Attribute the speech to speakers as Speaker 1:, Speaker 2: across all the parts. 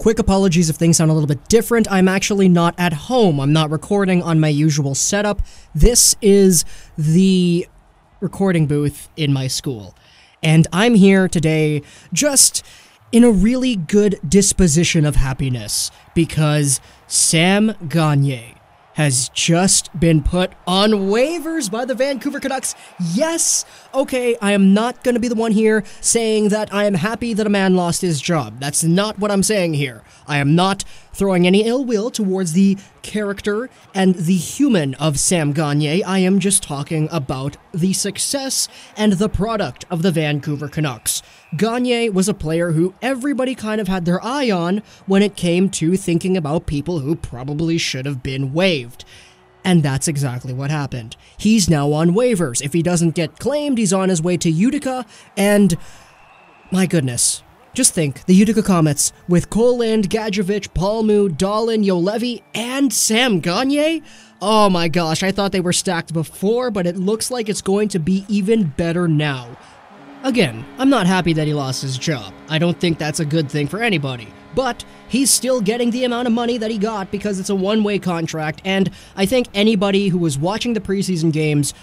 Speaker 1: Quick apologies if things sound a little bit different. I'm actually not at home. I'm not recording on my usual setup. This is the recording booth in my school. And I'm here today just in a really good disposition of happiness because Sam Gagner has just been put on waivers by the Vancouver Canucks. Yes, okay, I am not going to be the one here saying that I am happy that a man lost his job. That's not what I'm saying here. I am not throwing any ill will towards the character and the human of Sam Gagner. I am just talking about the success and the product of the Vancouver Canucks. Gagner was a player who everybody kind of had their eye on when it came to thinking about people who probably should have been waived. And that's exactly what happened. He's now on waivers. If he doesn't get claimed, he's on his way to Utica, and my goodness. Just think, the Utica Comets, with Koland, Gadjevich, Palmu, Dahlin, Juolevi, and Sam Gagner? Oh my gosh, I thought they were stacked before, but it looks like it's going to be even better now. Again, I'm not happy that he lost his job. I don't think that's a good thing for anybody. But he's still getting the amount of money that he got because it's a one-way contract, and I think anybody who was watching the preseason games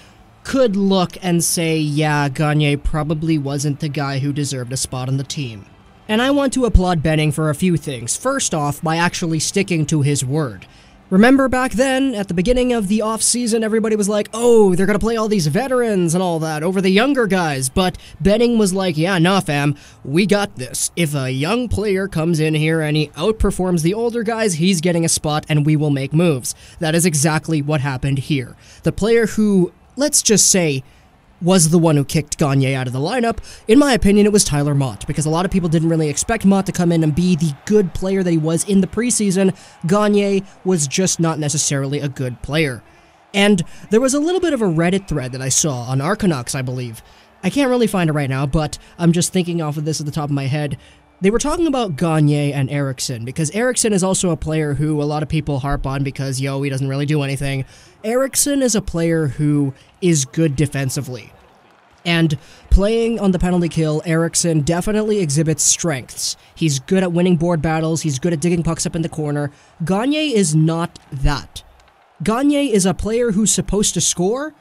Speaker 1: could look and say, yeah, Gagner probably wasn't the guy who deserved a spot on the team. And I want to applaud Benning for a few things. First off, by actually sticking to his word. Remember back then, at the beginning of the offseason, everybody was like, oh, they're gonna play all these veterans and all that over the younger guys, but Benning was like, yeah, nah fam, we got this. If a young player comes in here and he outperforms the older guys, he's getting a spot and we will make moves. That is exactly what happened here. The player who, let's just say, was the one who kicked Gagner out of the lineup, in my opinion, it was Tyler Motte, because a lot of people didn't really expect Motte to come in and be the good player that he was in the preseason. Gagner was just not necessarily a good player. And there was a little bit of a Reddit thread that I saw on our Canucks, I believe. I can't really find it right now, but I'm just thinking off of this at the top of my head. They were talking about Gagner and Eriksson, because Eriksson is also a player who a lot of people harp on because, yo, he doesn't really do anything. Eriksson is a player who is good defensively. And playing on the penalty kill, Eriksson definitely exhibits strengths. He's good at winning board battles, he's good at digging pucks up in the corner. Gagner is not that. Gagner is a player who's supposed to score,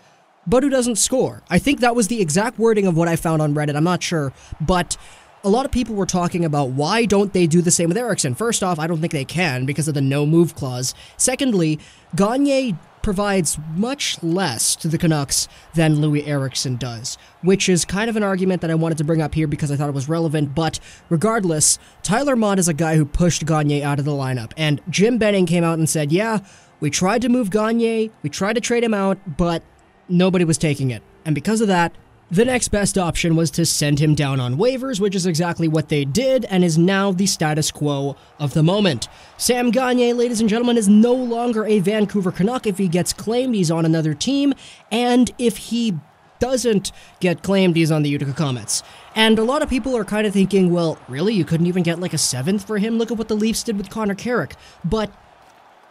Speaker 1: but who doesn't score. I think that was the exact wording of what I found on Reddit, I'm not sure, but a lot of people were talking about why don't they do the same with Eriksson. First off, I don't think they can because of the no-move clause. Secondly, Gagner provides much less to the Canucks than Loui Eriksson does, which is kind of an argument that I wanted to bring up here because I thought it was relevant, but regardless, Tyler Motte is a guy who pushed Gagner out of the lineup, and Jim Benning came out and said, yeah, we tried to move Gagner, we tried to trade him out, but nobody was taking it, and because of that, the next best option was to send him down on waivers, which is exactly what they did, and is now the status quo of the moment. Sam Gagner, ladies and gentlemen, is no longer a Vancouver Canuck. If he gets claimed, he's on another team, and if he doesn't get claimed, he's on the Utica Comets. And a lot of people are kind of thinking, well, really? You couldn't even get like a 7th for him? Look at what the Leafs did with Connor Carrick. But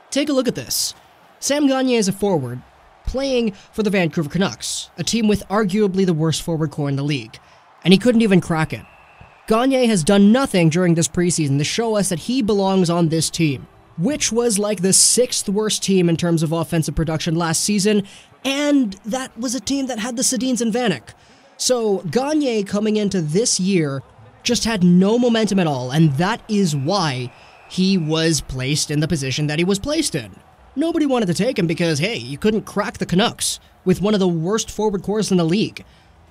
Speaker 1: take a look at this. Sam Gagner is a forward, playing for the Vancouver Canucks, a team with arguably the worst forward core in the league, and he couldn't even crack it. Gagner has done nothing during this preseason to show us that he belongs on this team, which was like the 6th worst team in terms of offensive production last season, and that was a team that had the Sedins and Vanek. So Gagner coming into this year just had no momentum at all, and that is why he was placed in the position that he was placed in. Nobody wanted to take him because, hey, you couldn't crack the Canucks with one of the worst forward cores in the league.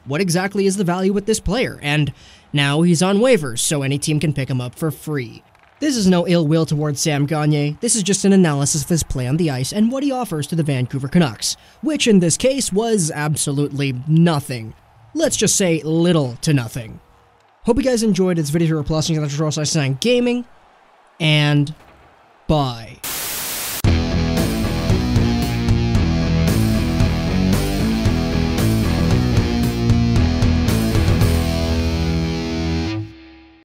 Speaker 1: What exactly is the value with this player? And now he's on waivers, so any team can pick him up for free. This is no ill will towards Sam Gagner, this is just an analysis of his play on the ice and what he offers to the Vancouver Canucks, which in this case was absolutely nothing. Let's just say little to nothing. Hope you guys enjoyed this video. Plus, you can Gaming, and bye.